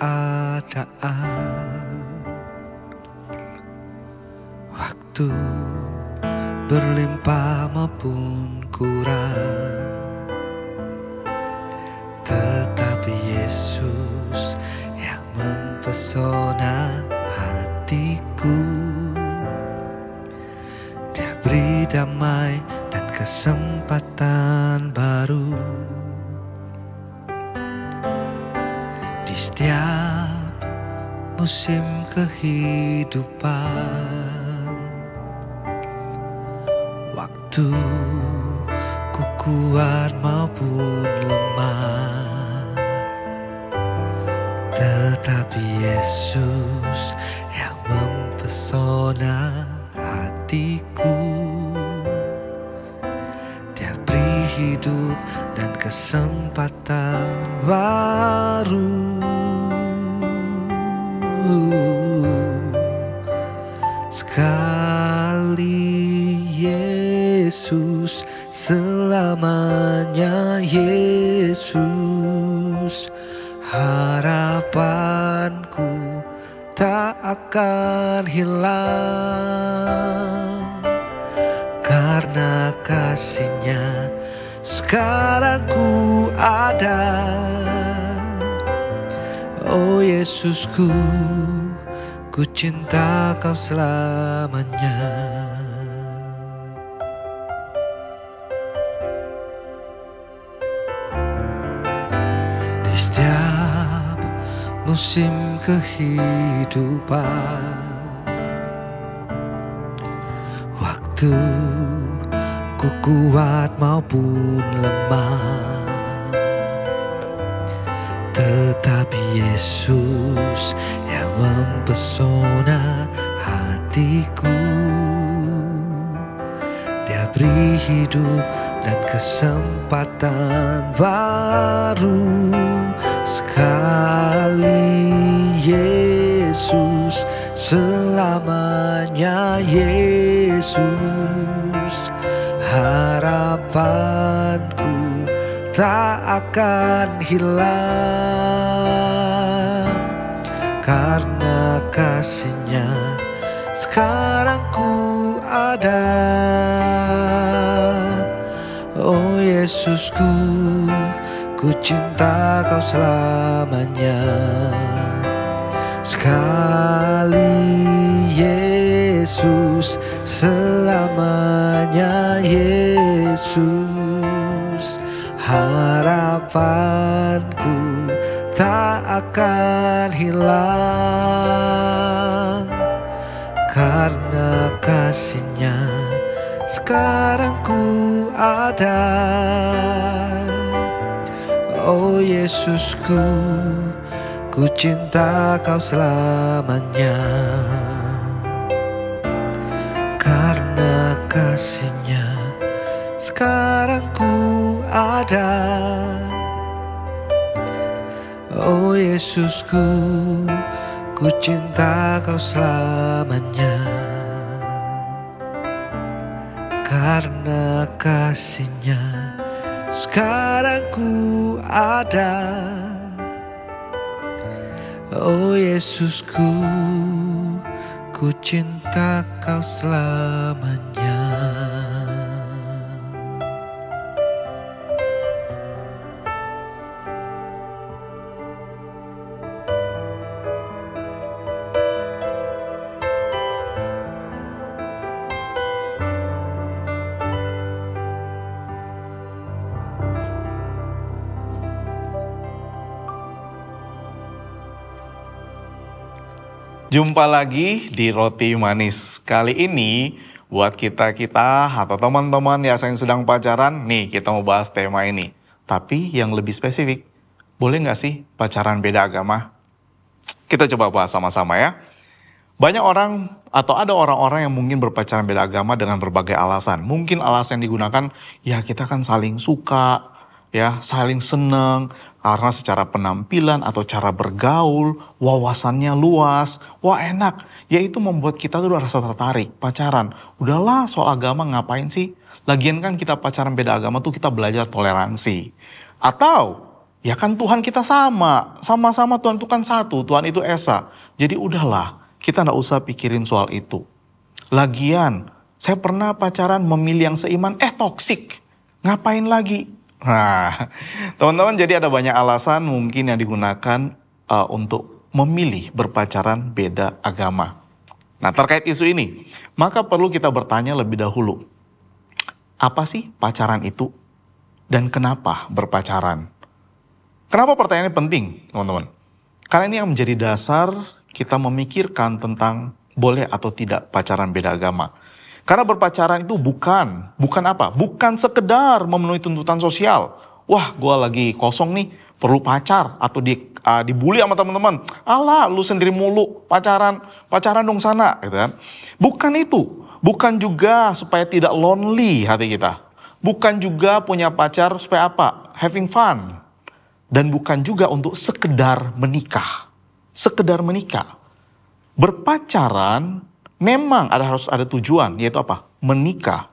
keadaan. Waktu berlimpah maupun kurang, tetapi Yesus yang mempesona hatiku. Dia beri damai dan kesempatan baru di setiap musim kehidupan. Waktu ku kuat maupun lemah, tetapi Yesus yang mempesona hatiku. Dia beri hidup dan kesempatan baru. Sekali Yesus, selamanya Yesus. Harapanku tak akan hilang, karena kasih-Nya sekarang ku ada. Oh Yesusku, ku cinta Kau selamanya. Di setiap musim kehidupan, waktu ku kuat maupun lemah, tetapi Yesus yang mempesona hatiku. Dia beri hidup dan kesempatan baru. Sekali Yesus, selamanya Yesus. Harapanku tak akan hilang, karena kasih-Nya sekarang ku ada. Oh Yesusku, ku cinta Kau selamanya. Sekali Yesus, selamanya Yesus. Harapanku tak akan hilang, karena kasih-Nya sekarang ku ada. Oh Yesusku, ku cinta Kau selamanya, karena kasih-Nya sekarang ku ada. Oh Yesusku, ku cinta Kau selamanya, karena kasih-Nya sekarang ku ada. Oh Yesusku, ku cinta Kau selamanya. Jumpa lagi di Roti Manis. Kali ini buat kita-kita atau teman-teman yang sedang pacaran, nih kita mau bahas tema ini. Tapi yang lebih spesifik, boleh nggak sih pacaran beda agama? Kita coba bahas sama-sama ya. Banyak orang atau ada orang-orang yang mungkin berpacaran beda agama dengan berbagai alasan. Mungkin alasan yang digunakan, ya kita kan saling suka, ya saling seneng, karena secara penampilan atau cara bergaul, wawasannya luas, wah enak. Yaitu membuat kita tuh rasa tertarik, pacaran. Udahlah soal agama ngapain sih? Lagian kan kita pacaran beda agama tuh kita belajar toleransi. Atau Ya kan Tuhan kita sama-sama Tuhan itu kan satu, Tuhan itu Esa. Jadi udahlah, kita nggak usah pikirin soal itu. Lagian, saya pernah pacaran memilih yang seiman, toksik. Ngapain lagi? Nah, teman-teman, jadi ada banyak alasan mungkin yang digunakan untuk memilih berpacaran beda agama. Nah, terkait isu ini, maka perlu kita bertanya lebih dahulu. Apa sih pacaran itu? Dan kenapa berpacaran? Kenapa pertanyaannya penting, teman-teman? Karena ini yang menjadi dasar kita memikirkan tentang boleh atau tidak pacaran beda agama. Karena berpacaran itu bukan apa? Bukan sekedar memenuhi tuntutan sosial. Wah, gue lagi kosong nih, perlu pacar. Atau dibully sama teman-teman. Alah, lu sendiri mulu, pacaran dong sana. Gitu kan. Bukan itu. Bukan juga supaya tidak lonely hati kita. Bukan juga punya pacar supaya apa? Having fun. Dan bukan juga untuk sekedar menikah. Sekedar menikah. Berpacaran memang harus ada tujuan, yaitu apa? Menikah.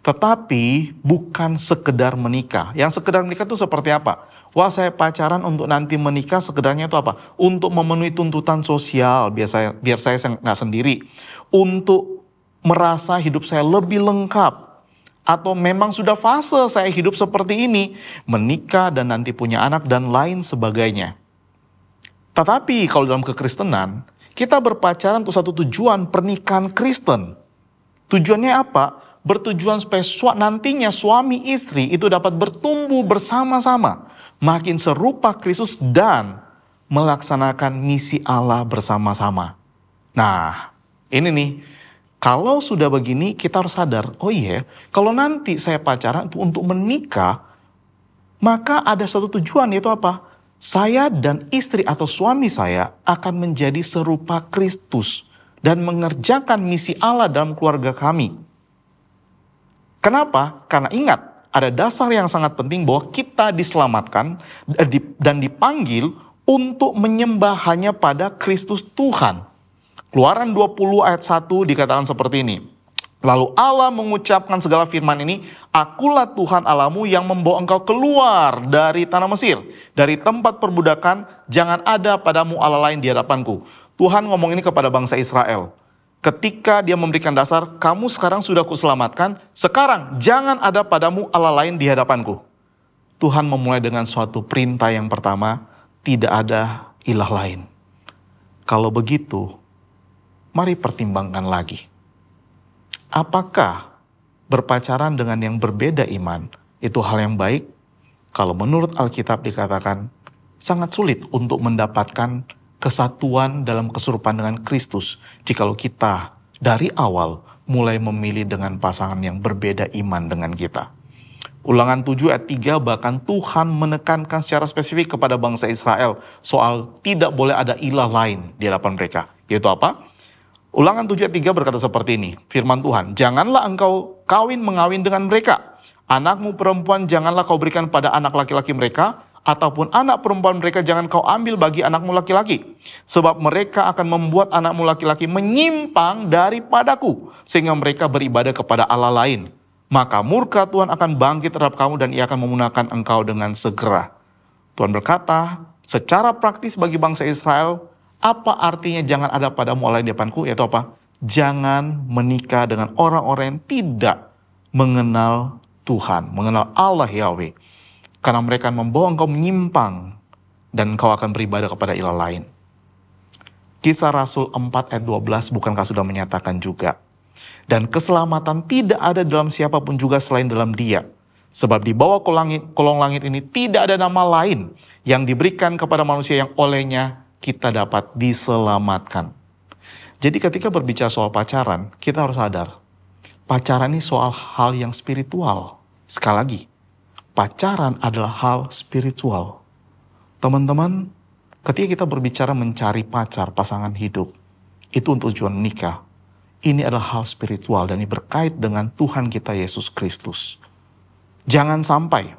Tetapi bukan sekedar menikah. Yang sekedar menikah itu seperti apa? Wah, saya pacaran untuk nanti menikah, sekedarnya itu apa? Untuk memenuhi tuntutan sosial, biar saya nggak sendiri. Untuk merasa hidup saya lebih lengkap. Atau memang sudah fase saya hidup seperti ini, menikah dan nanti punya anak dan lain sebagainya. Tetapi kalau dalam kekristenan, kita berpacaran untuk satu tujuan, pernikahan Kristen. Tujuannya apa? Bertujuan supaya nantinya suami istri itu dapat bertumbuh bersama-sama, makin serupa Kristus dan melaksanakan misi Allah bersama-sama. Nah, ini nih. Kalau sudah begini, kita harus sadar, oh iya, kalau nanti saya pacaran untuk menikah, maka ada satu tujuan, yaitu apa? Saya dan istri atau suami saya akan menjadi serupa Kristus dan mengerjakan misi Allah dalam keluarga kami. Kenapa? Karena ingat, ada dasar yang sangat penting bahwa kita diselamatkan dan dipanggil untuk menyembah hanya pada Kristus Tuhan. Keluaran 20 ayat 1 dikatakan seperti ini. Lalu Allah mengucapkan segala firman ini, akulah Tuhan Allahmu yang membawa engkau keluar dari tanah Mesir, dari tempat perbudakan, jangan ada padamu Allah lain di hadapanku. Tuhan ngomong ini kepada bangsa Israel. Ketika dia memberikan dasar, kamu sekarang sudah kuselamatkan, sekarang jangan ada padamu Allah lain di hadapanku. Tuhan memulai dengan suatu perintah yang pertama, tidak ada ilah lain. Kalau begitu, mari pertimbangkan lagi. Apakah berpacaran dengan yang berbeda iman itu hal yang baik? Kalau menurut Alkitab dikatakan sangat sulit untuk mendapatkan kesatuan dalam keserupaan dengan Kristus jikalau kita dari awal mulai memilih dengan pasangan yang berbeda iman dengan kita. Ulangan 7 ayat 3 bahkan Tuhan menekankan secara spesifik kepada bangsa Israel soal tidak boleh ada ilah lain di hadapan mereka. Yaitu apa? Ulangan 7 ayat 3 berkata seperti ini, firman Tuhan, janganlah engkau mengawin dengan mereka. Anakmu perempuan janganlah kau berikan pada anak laki-laki mereka, ataupun anak perempuan mereka jangan kau ambil bagi anakmu laki-laki. Sebab mereka akan membuat anakmu laki-laki menyimpang daripadaku, sehingga mereka beribadah kepada Allah lain. Maka murka Tuhan akan bangkit terhadap kamu dan ia akan memunahkan engkau dengan segera. Tuhan berkata, secara praktis bagi bangsa Israel, apa artinya jangan ada padamu Allah di depanku? Yaitu apa? Jangan menikah dengan orang-orang yang tidak mengenal Tuhan, mengenal Allah Yahweh. Karena mereka membawa engkau menyimpang dan engkau akan beribadah kepada ilah lain. Kisah Rasul 4 ayat 12 bukankah sudah menyatakan juga? Dan keselamatan tidak ada dalam siapapun juga selain dalam Dia. Sebab di bawah kolong langit ini tidak ada nama lain yang diberikan kepada manusia yang olehnya kita dapat diselamatkan. Jadi ketika berbicara soal pacaran, kita harus sadar, pacaran ini soal hal yang spiritual. Sekali lagi, pacaran adalah hal spiritual. Teman-teman, ketika kita berbicara mencari pacar, pasangan hidup, itu untuk tujuan menikah. Ini adalah hal spiritual dan ini berkait dengan Tuhan kita Yesus Kristus. Jangan sampai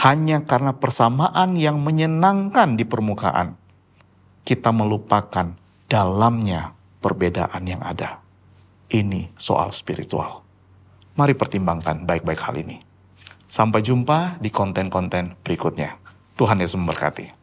hanya karena persamaan yang menyenangkan di permukaan, kita melupakan dalamnya perbedaan yang ada. Ini soal spiritual. Mari pertimbangkan baik-baik hal ini. Sampai jumpa di konten-konten berikutnya. Tuhan Yesus memberkati.